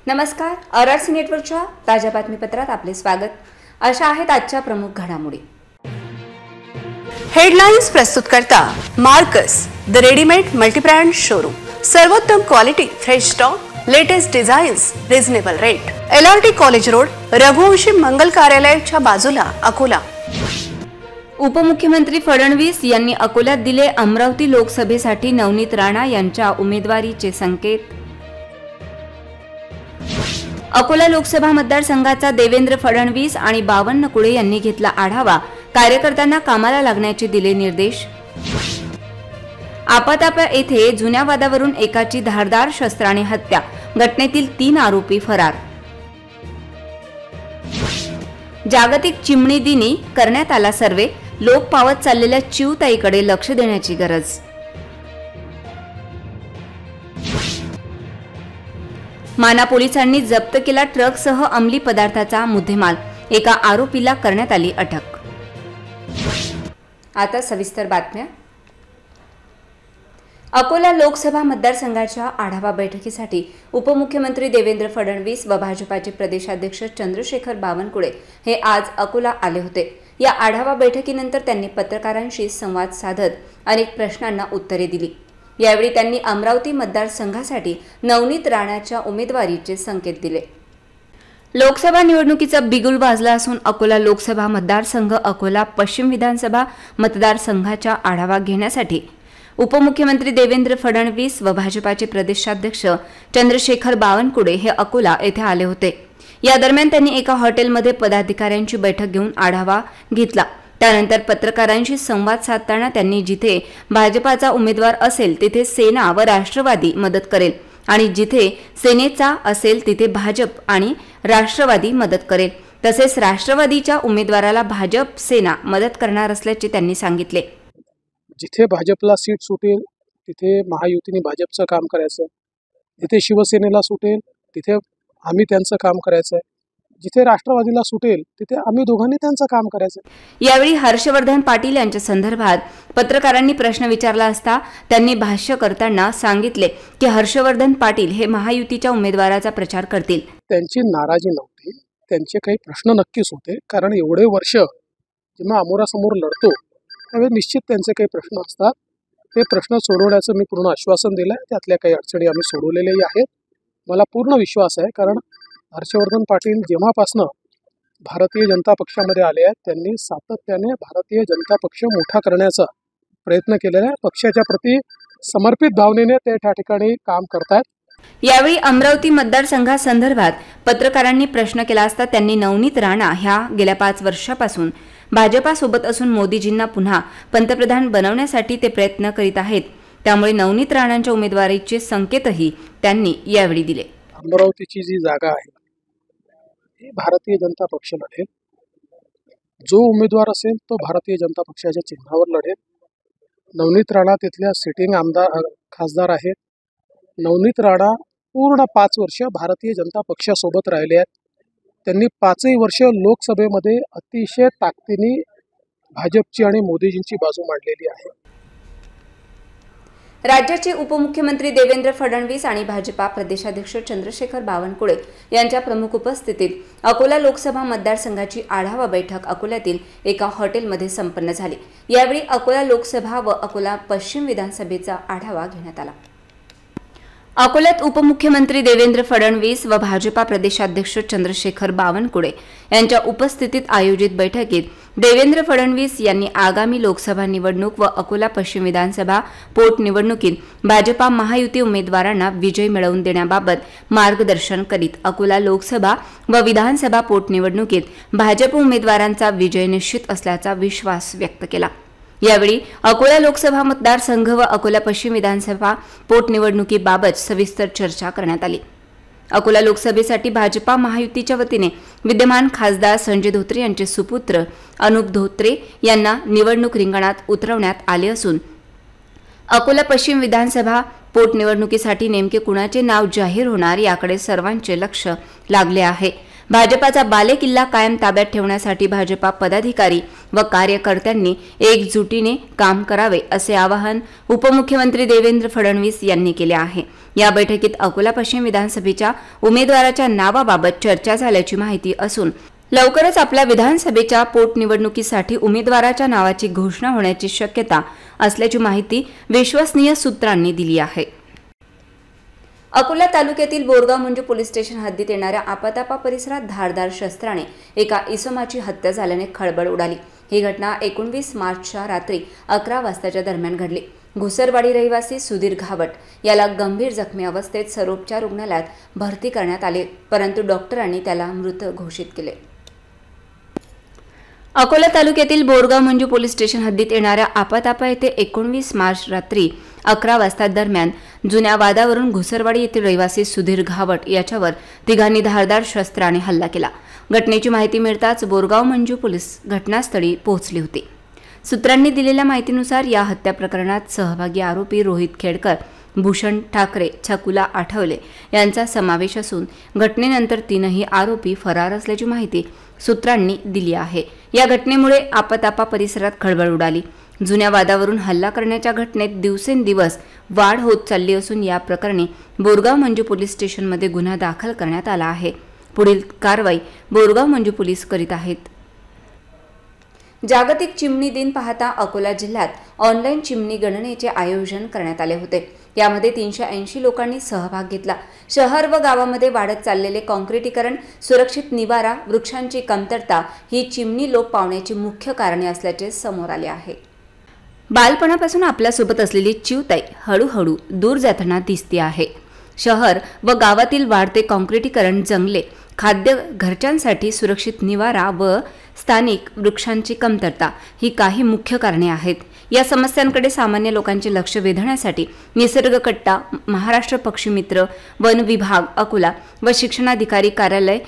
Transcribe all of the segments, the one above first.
नमस्कार. आरआरसी नेटवर्कच्या ताज्या बातमीपत्रात आपले स्वागत. अशा आहेत आजच्या प्रमुख घडामोडी. हेडलाइन्स प्रस्तुत करता Marcus the readymade multibrand showroom. सर्वोत्तम quality, fresh stock, latest designs, reasonable rate. LRT college road, Raghuvanshi Mangal कार्यालयाच्या बाजूला, अकोला. उपमुख्यमंत्री फडणवीस यांनी अकोल्यात दिले अमरावती लोकसभेसाठी नवनीत राणा यांच्या उमेदवारीचे संकेत. अकोला लोकसभा मतदारसंघाचा देवेंद्र फडणवीस आणि बावनकुळे यांनी घेतला आढावा. कार्यकर्त्यांना कामाला लागण्याचे दिले निर्देश. आपातापा येथे जुन्या वादावरून एकाची धारदार शस्त्राने हत्या. घटनेतील 3 आरोपी फरार. जागतिक चिमणी दिनी करण्यात आला सर्वे. लोक पावत चाललेल्या चिवताईकडे लक्ष देण्याची गरज. माना पोलिसांनी जप्त केला ट्रकसह अंमली पदार्थाचा मुद्देमाल. एका आरोपीला करण्यात आली अटक. आता सविस्तर बातम्या. अकोला लोकसभा मतदारसंघाच्या आढावा बैठकीसाठी उपमुख्यमंत्री देवेंद्र फडणवीस व भाजपाचे प्रदेशाध्यक्ष चंद्रशेखर बावनकुळे हे आज अकोला आले होते. या आढावा बैठकीनंतर त्यांनी पत्रकारांशी संवाद साधत अनेक प्रश्नांना उत्तरे दिली. यावेळी त्यांनी अमरावती मतदारसंघासाठी नवनीत राणाच्या उमेदवारीचे संकेत दिले. लोकसभा निवडणुकीचा बिगुल वाजला असून अकोला लोकसभा मतदारसंघ अकोला पश्चिम विधानसभा मतदारसंघाचा आढावा घेण्यासाठी उपमुख्यमंत्री देवेंद्र फडणवीस व भाजपाचे प्रदेशाध्यक्ष चंद्रशेखर बावनकुळे हे अकोला येथे आले होते. या दरम्यान त्यांनी एका हॉटेलमध्ये पदाधिकाऱ्यांची बैठक घेऊन आढावा घेतला. त्यानंतर पत्रकारांशी संवाद साधताना त्यांनी जिथे भाजपाचा उमेदवार असेल तिथे सेना व राष्ट्रवादी मदत करेल आणि जिथे सेनेचा असेल तिथे भाजप आणि राष्ट्रवादी मदत करेल. तसेच राष्ट्रवादीच्या उमेदवाराला भाजप सेना मदत करणार असल्याचे त्यांनी सांगितले. जिथे भाजपला सीट सुटेल तिथे महायुतीने भाजपचं काम करायचं, जिथे शिवसेनेला सुटेल तिथे आम्ही त्यांचं काम करायचं, जिथे राष्ट्रवादीला सुटेल तिथे आम्ही दोघांनी त्यांचं काम करायचं. यावेळी हर्षवर्धन पाटील यांच्या संदर्भात पत्रकारांनी प्रश्न विचारला असता त्यांनी भाष्य करताना सांगितले की हर्षवर्धन पाटील हे महायुतीच्या उमेदवाराचा प्रचार करतील. त्यांची नाराजी नव्हती, त्यांचे काही प्रश्न नक्कीच होते. कारण एवढे वर्ष जेव्हा अमोरासमोर लढतो त्यावेळी निश्चित त्यांचे काही प्रश्न असतात. ते प्रश्न सोडवण्याचं मी पूर्ण आश्वासन दिलं आहे. त्यातल्या काही अडचणी आम्ही सोडवलेल्याही आहेत. मला पूर्ण विश्वास आहे, कारण हर्षवर्धन पाटील जेव्हापासनं भारतीय जनता पक्षामध्ये आले आहेत त्यांनी सातत्याने भारतीय जनता पक्ष मोठा करण्याचा प्रयत्न केलेला आहे. पक्षाच्या प्रति समर्पित भावनेने ते त्या ठिकाणी काम करतात. यावेळी अमरावती मतदारसंघासंदर्भात पत्रकारांनी प्रश्न केला असता त्यांनी नवनीत राणा ह्या गेल्या 5 वर्षापासून भाजपासोबत असून मोदीजींना पुन्हा पंतप्रधान बनवण्यासाठी ते प्रयत्न करीत आहेत. त्यामुळे नवनीत राणांच्या उमेदवारीचे संकेतही त्यांनी यावेळी दिले. अमरावतीची जी जागा आहे ही भारतीय जनता पक्ष लढेल. जो उमेदवार असेल तो भारतीय जनता पक्षाच्या चिन्हावर लढेल. नवनीत राणा तिथल्या सिटिंग खासदार आहेत. नवनीत राणा पूर्ण 5 वर्ष भारतीय जनता पक्षासोबत राहिले आहेत. त्यांनी 5ही वर्ष लोकसभेमध्ये अतिशय ताकदीने भाजपची आणि मोदीजींची बाजू मांडलेली आहे. राज्याचे उपमुख्यमंत्री देवेंद्र फडणवीस आणि भाजपा प्रदेशाध्यक्ष चंद्रशेखर बावनकुळे यांच्या प्रमुख उपस्थितीत अकोला लोकसभा मतदारसंघाची आढावा बैठक अकोल्यातील एका हॉटेलमध्ये संपन्न झाली. यावेळी अकोला लोकसभा व अकोला पश्चिम विधानसभेचा आढावा घेण्यात आला. अकोल्यात उपमुख्यमंत्री देवेंद्र फडणवीस व भाजपा प्रदेशाध्यक्ष चंद्रशेखर बावनकुळे यांच्या उपस्थितीत आयोजित बैठकीत देवेंद्र फडणवीस यांनी आगामी लोकसभा निवडणूक व अकोला पश्चिम विधानसभा पोटनिवडणुकीत भाजपा महायुती उमेदवारांना विजय मिळवून देण्याबाबत मार्गदर्शन करीत अकोला लोकसभा व विधानसभा पोटनिवडणुकीत भाजप उमेदवारांचा विजय निश्चित असल्याचा विश्वास व्यक्त केला. यावेळी अकोला लोकसभा मतदारसंघ व अकोला पश्चिम विधानसभा पोटनिवडणुकीबाबत सविस्तर चर्चा करण्यात आली. अकोला लोकसभेसाठी भाजपा महायुतीच्या वतीने विद्यमान खासदार संजय धोत्रे यांचे सुपुत्र अनुप धोत्रे यांना निवडणूक रिंगणात उतरवण्यात आले असून अकोला पश्चिम विधानसभा पोटनिवडणुकीसाठी नेमके कुणाचे नाव जाहीर होणार याकडे सर्वांचे लक्ष लागले आहे. भाजपाचा बालेकिल्ला कायम ताब्यात ठेवण्यासाठी भाजपा पदाधिकारी व कार्यकर्त्यांनी एकजुटीने काम करावे असे आवाहन उपमुख्यमंत्री देवेंद्र फडणवीस यांनी केले आहे। या बैठकीत अकोला पश्चिम विधानसभेच्या उमेदवाराच्या नावाबाबत चर्चा झाल्याची माहिती असून लवकरच आपल्या विधानसभेच्या पोटनिवडणुकीसाठी उमेदवाराच्या नावाची घोषणा होण्याची शक्यता असल्याची माहिती विश्वसनीय सूत्रांनी दिली आहे। अकोला तालुक्यातील बोरगाव मंजू पोलीस स्टेशन हद्दीत येणाऱ्या आपातापा परिसरात धारदार शस्त्राने एका इसमाची हत्या झाल्याने खळबळ उडाली। ही घटना 19 मार्चच्या रात्री 11 वाजताच्या दरम्यान घडली। घुसरवाडी रहिवासी सुधीर घावट याला गंभीर जखमी अवस्थेत सर्वोपचार रुग्णालयात भरती करण्यात आले, परंतु डॉक्टरांनी त्याला मृत घोषित केले। अकोला तालुक्यातील बोरगाव मंजू पोलीस स्टेशन हद्दीत येणाऱ्या आपातापा येथे 19 मार्च रात्री 11 वाजता दरम्यान जुन्या वादावरून घुसरवाडी येथील रहिवासी सुधीर घावट याच्यावर तिघांनी धारदार शस्त्राने हल्ला केला। घटनेची माहिती मिळताच बोरगाव मंजू पोलीस घटनास्थळी पोहोचली होती। सूत्रांनी दिलेल्या माहितीनुसार या हत्या प्रकरणात सहभागी आरोपी रोहित खेडकर, भूषण ठाकरे, छकुला आठवले यांचा समावेश असून घटनेनंतर तीनही आरोपी फरार असल्याची माहिती सूत्रांनी दिली आहे। या घटनेमुळे आपातापा परिसरात खळबळ उडाली। जुन्या वादावरून हल्ला करण्याच्या घटनेत दिवसेंदिवस वाढ होत चालली असून या प्रकरणी बोरगाव मंजू पोलीस स्टेशनमध्ये गुन्हा दाखल करण्यात आला आहे। पुढील कारवाई बोरगाव मंजू पोलीस करीत आहेत। जागतिक चिमणी दिन पाहता अकोला जिल्ह्यात ऑनलाईन चिमणी गणनेचे आयोजन करण्यात आले होते। यामध्ये 380 लोकांनी सहभाग घेतला। शहर व गावामध्ये वाढत चाललेले काँक्रिटीकरण, सुरक्षित निवारा, वृक्षांची कमतरता ही चिमणी लोप पावण्याची मुख्य कारणे असल्याचे समोर आले आहे। बालपणापासून आपल्यासोबत असलेली चिवताई हळूहळू दूर जाताना दिसते आहे। शहर व गावातील वाढते काँक्रिटीकरण, जंगले, खाद्य, घरच्यांसाठी सुरक्षित निवारा व स्थानिक वृक्षांची कमतरता ही काही मुख्य कारणे आहेत। या समस्यांकडे सामान्य लोकांचे लक्ष वेधण्यासाठी निसर्ग कट्टा, महाराष्ट्र पक्षी मित्र, वन विभाग अकोला व शिक्षणाधिकारी कार्यालय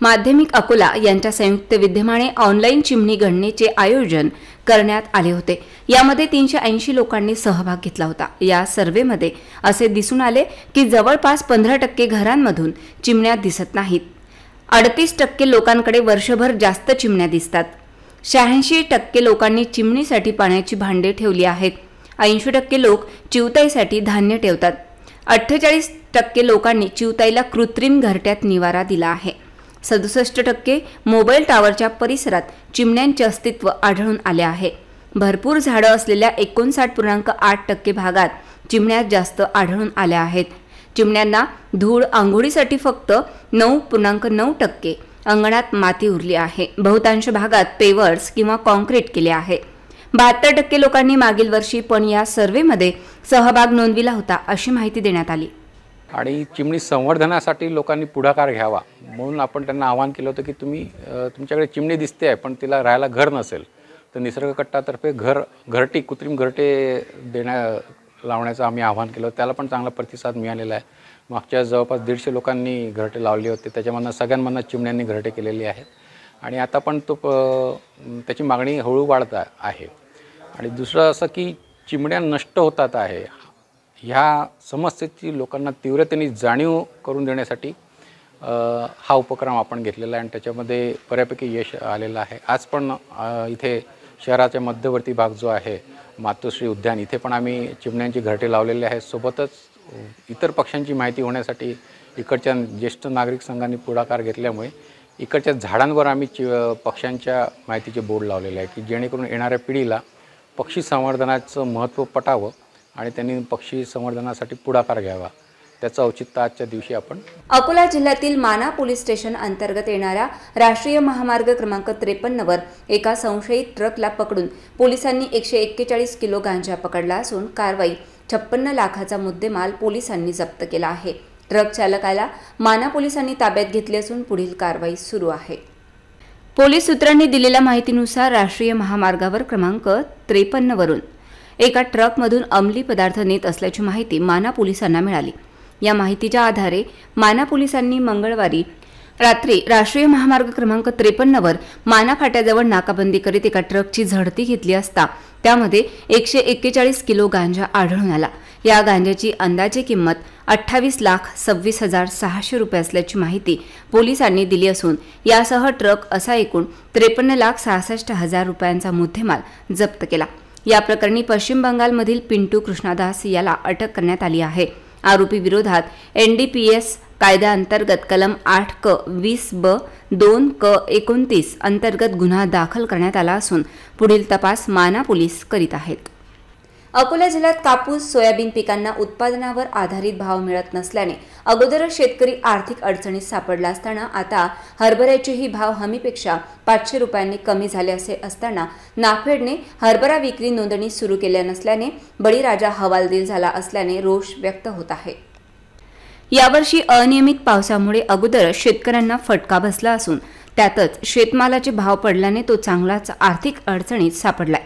माध्यमिक अकोला यांच्या संयुक्त विद्यमाने ऑनलाईन चिमणी गणनेचे आयोजन करण्यात आले होते। यामध्ये 380 लोकांनी सहभाग घेतला होता। या सर्व्हेमध्ये असे दिसून आले की जवळपास 15% घरांमधून चिमण्या दिसत नाहीत। 38% लोकांकडे वर्षभर जास्त चिमण्या दिसतात। 86% लोकांनी चिमणीसाठी पाण्याची भांडे ठेवली आहेत। 80% लोक चिवताईसाठी धान्य ठेवतात। 48% लोकांनी चिवताईला कृत्रिम घरट्यात निवारा दिला आहे। 67% मोबाईल टावरच्या परिसरात चिमण्यांचे अस्तित्व आढळून आले आहे। भरपूर झाडं असलेल्या 59.8% भागात चिमण्या जास्त आढळून आल्या आहेत। चिमण्यांना धूळ आंघोळीसाठी फक्त 9.9% अंगणात माती उरली आहे। बहुतांश भागात पेवर्स किंवा कॉन्क्रीट केले आहे। 72% लोकांनी मागील वर्षी पण या सर्व्हेमध्ये सहभाग नोंदविला होता अशी माहिती देण्यात आली। आणि चिमणी संवर्धनासाठी लोकांनी पुढाकार घ्यावा म्हणून आपण त्यांना आवाहन केलं होतं की तुम्ही तुमच्याकडे चिमणी दिसते आहे पण तिला राहायला घर नसेल तर निसर्ग कट्टातर्फे घरटी कृत्रिम घरटे लावण्याचं आम्ही आवाहन केलं। त्याला पण चांगला प्रतिसाद मिळालेला आहे। मागच्या जवळपास 150 लोकांनी घरटे लावले होते, त्याच्यामधनं सगळ्यांमधनं चिमण्यांनी घरटे केलेली आहेत आणि आता पण त्याची मागणी हळू वाढत आहे। आणि दुसरं असं की चिमण्या नष्ट होतात आहे, ह्या समस्येची लोकांना तीव्रतेने जाणीव करून देण्यासाठी हा उपक्रम आपण घेतलेला आहे आणि त्याच्यामध्ये बऱ्यापैकी यश आलेलं आहे। आज पण इथे शहराच्या मध्यवर्ती भाग जो आहे मातोश्री उद्यान, इथे पण आम्ही चिमण्यांची घरटे लावलेली आहेत। सोबतच इतर पक्ष्यांची माहिती होण्यासाठी इकडच्या ज्येष्ठ नागरिक संघांनी पुढाकार घेतल्यामुळे इकडच्या झाडांवर आम्ही पक्ष्यांच्या माहितीचे बोर्ड लावलेले आहे की जेणेकरून येणाऱ्या पिढीला पक्षी संवर्धनाचं महत्त्व पटावं आणि त्यांनी पक्षी संवर्धनासाठी पुढाकार घ्यावा, त्याचं औचित्य आजच्या दिवशी आपण अकोला जिल्ह्यातील माना पोलीस स्टेशन अंतर्गत येणाऱ्या राष्ट्रीय महामार्ग क्रमांक 53 वर एका संशयित ट्रकला पकडून पोलिसांनी 141 किलो गांजा पकडला असून कारवाई 56 लाखाचा मुद्देमाल पोलिसांनी जप्त केला आहे। ट्रक चालकाला माना पोलिसांनी ताब्यात घेतले असून पुढील कारवाई सुरू आहे। पोलीस सूत्रांनी दिलेल्या माहितीनुसार राष्ट्रीय महामार्गावर क्रमांक 53 वरून एका ट्रकमधून अंमली पदार्थ नेत असल्याची माहिती माना पोलिसांना मिळाली। या माहितीच्या आधारे माना पोलिसांनी मंगळवारी रात्री राष्ट्रीय महामार्ग क्रमांक 53 वर माना फाट्याजवळ नाकाबंदी करीत एका ट्रकची झडती घेतली असता त्यामध्ये 141 किलो गांजा आढळून आला। या गांजाची अंदाजे किंमत 28,26,600 रुपये असल्याची माहिती पोलिसांनी दिली असून यासह ट्रक असा एकूण 53,66,000 रुपयांचा मुद्देमाल जप्त केला। या प्रकरणी पश्चिम बंगालमधील पिंटू कृष्णादास याला अटक करण्यात आली आहे। आरोपी विरोधात NDPS कायद्याअंतर्गत कलम 8 क 20 ब 2 क 29 अंतर्गत गुन्हा दाखल करण्यात आला असून पुढील तपास माना पोलीस करीत आहेत। अकोला जिल्ह्यात कापूस सोयाबीन पिकांना उत्पादनावर आधारित भाव मिळत नसल्याने अगोदरच शेतकरी आर्थिक अडचणीत सापडला असताना आता हरभऱ्याचेही भाव हमीपेक्षा 500 रुपयांनी कमी झाले असे असताना नाफेडने हरभरा विक्री नोंदणी सुरू केल्या नसल्याने बळीराजा हवालदिल झाला असल्याने रोष व्यक्त होत आहे। यावर्षी अनियमित पावसामुळे अगोदरच शेतकऱ्यांना फटका बसला असून त्यातच शेतमालाचे भाव पडल्याने तो चांगलाच आर्थिक अडचणीत सापडलाय।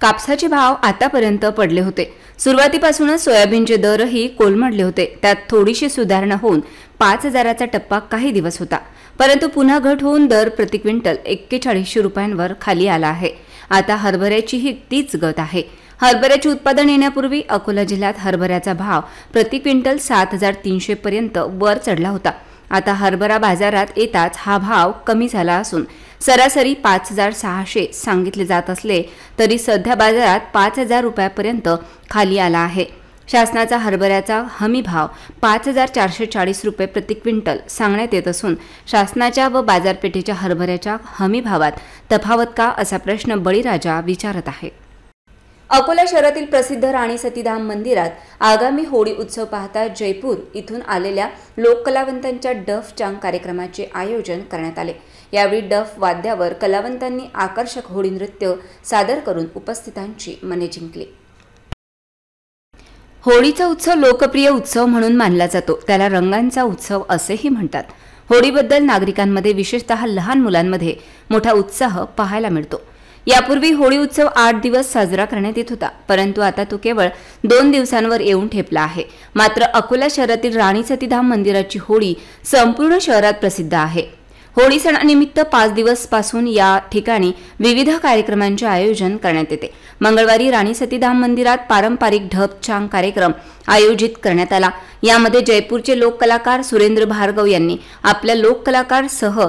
कापसाचे भाव आतापर्यंत पडले होते। सुरुवातीपासूनच सोयाबीनचे दरही कोलमडले होते। त्यात थोडीशी सुधारणा होऊन 5,000चा टप्पा काही दिवस होता, परंतु पुन्हा घट होऊन दर प्रति क्विंटल 4100 रुपयांवर खाली आला आहे। आता हरभऱ्याचीही तीच गत आहे। हरभऱ्याचे उत्पादन येण्यापूर्वी अकोला जिल्ह्यात हरभऱ्याचा भाव प्रति क्विंटल 7,300 पर्यंत वर चढला होता। आता हरभरा बाजारात येताच हा भाव कमी झाला असून सरासरी 5,600 सांगितले जात असले तरी सध्या बाजारात 5,000 रुपयापर्यंत खाली आला आहे। शासनाचा हरभऱ्याचा हमी भाव 5,440 रुपये प्रति क्विंटल सांगण्यात येत असून शासनाच्या व बाजारपेठेच्या हरभऱ्याच्या हमी भावात तफावत का असा प्रश्न बळीराजा विचारत आहे। अकोला शहरातील प्रसिद्ध राणी सतीधाम मंदिरात आगामी होळी उत्सव पाहता जयपूर इथून आलेल्या लोककलावंतांच्या डफ चांग कार्यक्रमाचे आयोजन करण्यात आले। यावेळी डफ वाद्यावर कलावंतांनी आकर्षक होळी नृत्य सादर करून उपस्थितांची मने जिंकली। होळीचा उत्सव लोकप्रिय उत्सव म्हणून मानला जातो, त्याला रंगांचा उत्सव असेही म्हणतात। होळीबद्दल नागरिकांमध्ये विशेषतः लहान मुलांमध्ये मोठा उत्साह पाहायला मिळतो। यापूर्वी होळी उत्सव 8 दिवस साजरा करण्यात येत होता, परंतु आता तो केवळ 2 दिवसांवर येऊन ठेपला आहे। मात्र अकोला शहरातील राणी सतीधाम मंदिराची होळी संपूर्ण शहरात प्रसिद्ध आहे। होळी सणानिमित्त 5 दिवस पासून या ठिकाणी विविध कार्यक्रमांचे आयोजन करण्यात येते। मंगळवारी राणी सतीधाम मंदिरात पारंपरिक ढप चांग कार्यक्रम आयोजित करण्यात आला। यामध्ये जयपूरचे लोककलाकार सुरेंद्र भार्गव यांनी आपल्या लोककलाकार सह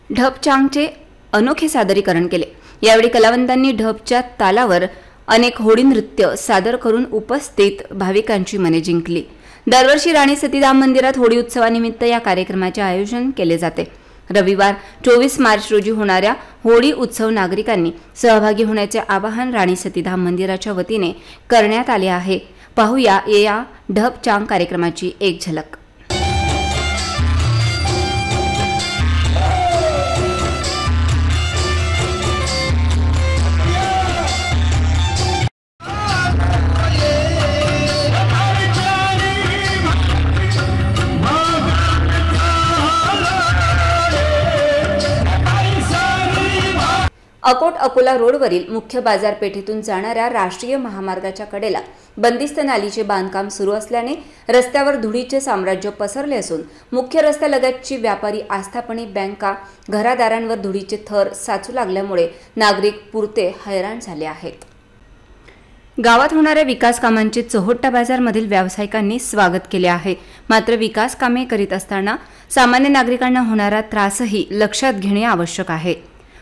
ढप चांगचे अनोखे सादरीकरण केले। यावेळी कलावंतांनी ढपच्या तालावर अनेक होळी नृत्य सादर करून उपस्थित भाविकांची मने जिंकली। दरवर्षी राणी सतीधाम मंदिरात होळी उत्सवानिमित्त या कार्यक्रमाचे आयोजन केले जाते। रविवार 24 मार्च रोजी होणाऱ्या होळी उत्सव नागरिकांनी सहभागी होण्याचे आवाहन राणी सतीधाम मंदिराच्या वतीने करण्यात आले आहे। पाहूया या ढप चांग कार्यक्रमाची एक झलक। अकोट अकोला रोडवरील मुख्य बाजारपेठेतून जाणाऱ्या राष्ट्रीय महामार्गाच्या कडेला बंदिस्त नालीचे बांधकाम सुरू असल्याने रस्त्यावर धुळीचे साम्राज्य पसरले असून मुख्य रस्त्यालगतची व्यापारी आस्थापने, बँका, घरादारांवर धुळीचे थर साचू लागल्यामुळे नागरिक पुरते हैराण झाले आहेत। गावात होणाऱ्या विकास कामांचे चोहोट्टा बाजारमधील व्यावसायिकांनी स्वागत केले आहे। मात्र विकास कामे करीत असताना सामान्य नागरिकांना होणारा त्रासही लक्षात घेणे आवश्यक आहे।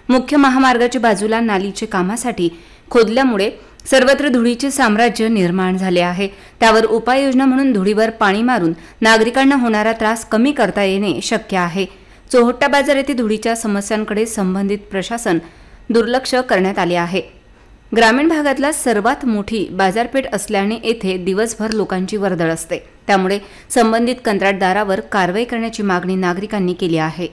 मुख्य महामार्गाच्या बाजूला नालीचे कामासाठी खोदल्यामुळे सर्वत्र धुळीचे साम्राज्य निर्माण झाले आहे। त्यावर उपाययोजना म्हणून धुळीवर पाणी मारून नागरिकांना होणारा त्रास कमी करता येणे शक्य आहे। चोहोट्टा बाजार येथे धुळीच्या समस्यांकडे संबंधित प्रशासन दुर्लक्ष करण्यात आले आहे। ग्रामीण भागातला सर्वात मोठी बाजारपेठ असल्याने येथे दिवसभर लोकांची वर्दळ असते, त्यामुळे संबंधित कंत्राटदारावर कारवाई करण्याची मागणी नागरिकांनी केली आहे।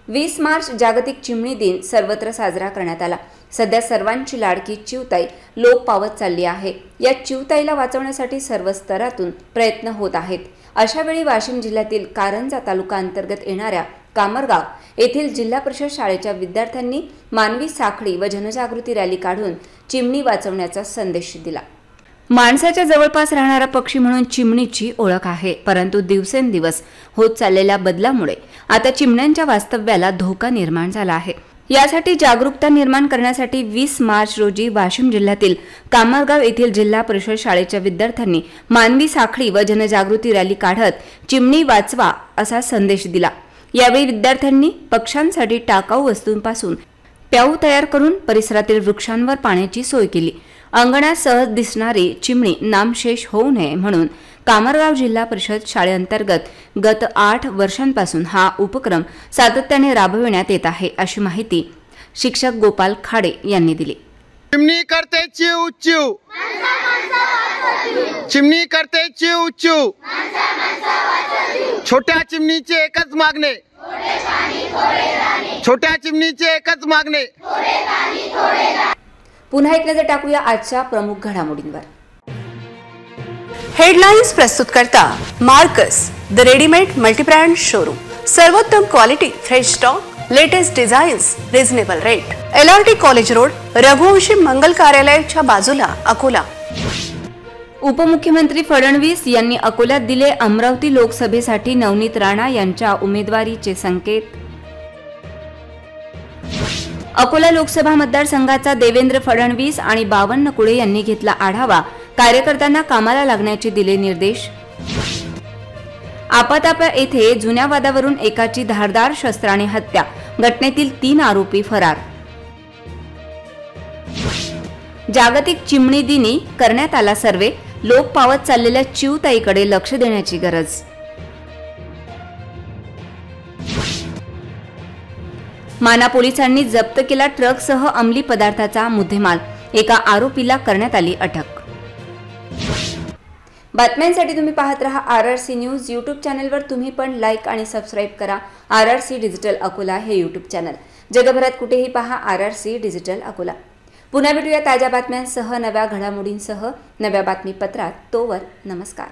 20 मार्च जागतिक चिमणी दिन सर्वत्र साजरा करण्यात आला। सध्या सर्वांची लाडकी चिवताई लोप पावत चालली आहे। या चिवताईला वाचवण्यासाठी सर्व स्तरातून प्रयत्न होत आहेत। अशावेळी वाशिम जिल्ह्यातील कारंजा तालुका अंतर्गत येणाऱ्या कामरगाव येथील जिल्हा परिषद शाळेच्या विद्यार्थ्यांनी मानवी साखळी व जनजागृती रॅली काढून चिमणी वाचवण्याचा संदेश दिला। माणसाच्या जवळपास राहणारा पक्षी म्हणून चिमणीची ओळख आहे, परंतु दिवसेंदिवस होत चाललेल्या बदलामुळे आता चिमण्यांच्या वास्तव्याला धोका निर्माण झाला आहे। यासाठी जागरूकता निर्माण करण्यासाठी 20 मार्च रोजी वाशिम जिल्ह्यातील कामरगाव येथील जिल्हा परिषद शाळेच्या विद्यार्थ्यांनी मानवी साखळी व जनजागृती रॅली काढत चिमणी वाचवा असा संदेश दिला। यावेळी विद्यार्थ्यांनी पक्ष्यांसाठी टाकाऊ वस्तूंपासून प्याऊ तयार करून परिसरातील वृक्षांवर पाण्याची सोय केली। अंगणात सहज दिसणारी चिमणी नामशेष होऊ नये म्हणून कामरगाव जिल्हा परिषद शाळेअंतर्गत गत 8 वर्षांपासून हा उपक्रम सातत्याने राबविण्यात येत आहे, अशी माहिती शिक्षक गोपाल खाडे यांनी दिली। चिमणी करते चिव चिव, चिमणी करते चिव चिव, छोट्या चिमणीचे एकच मागणे, छोट्या चिमणीचे एकच मागणे। पुन्हा एक नजर टाकूया आजच्या प्रमुख घडामोडींवर। हेडलाइन्स प्रस्तुत करता Marcus the readymade multibrand showroom. सर्वोत्तम quality, fresh stock, latest designs, reasonable rate. LRT college road, Raghuvanshi Mangal कार्यालयाच्या बाजूला, अकोला। उपमुख्यमंत्री फडणवीस यांनी अकोल्यात दिले अमरावती लोकसभेसाठी नवनीत राणा यांच्या उमेदवारीचे संकेत। अकोला लोकसभा मतदारसंघाचा देवेंद्र फडणवीस आणि बावन्नकुळे यांनी घेतला आढावा, कार्यकर्त्यांना कामाला लागण्याचे दिले निर्देश। आपातापा येथे जुन्या वादावरून एकाची धारदार शस्त्राने हत्या, घटनेतील 3 आरोपी फरार। जागतिक चिमणी दिनी करण्यात आला सर्वे, लोक पावत चाललेल्या चिवताईकडे लक्ष देण्याची गरज। माना पोलिसांनी जप्त केला ट्रकसह अंमली पदार्थाचा मुद्देमाल, एका आरोपीला करण्यात आली अटक। बातम्यांसाठी तुम्ही पाहत रहा RRC न्यूज। यूट्यूब चॅनलवर तुम्ही पण लाईक आणि सबस्क्राईब करा RRC डिजिटल अकोला हे यूट्यूब चॅनल। जगभरात कुठेही पहा RRC डिजिटल अकोला। पुन्हा भेटूया ताज्या बातम्यांसह, नव्या घडामोडींसह, नव्या बातमीपत्रात। तोवर नमस्कार।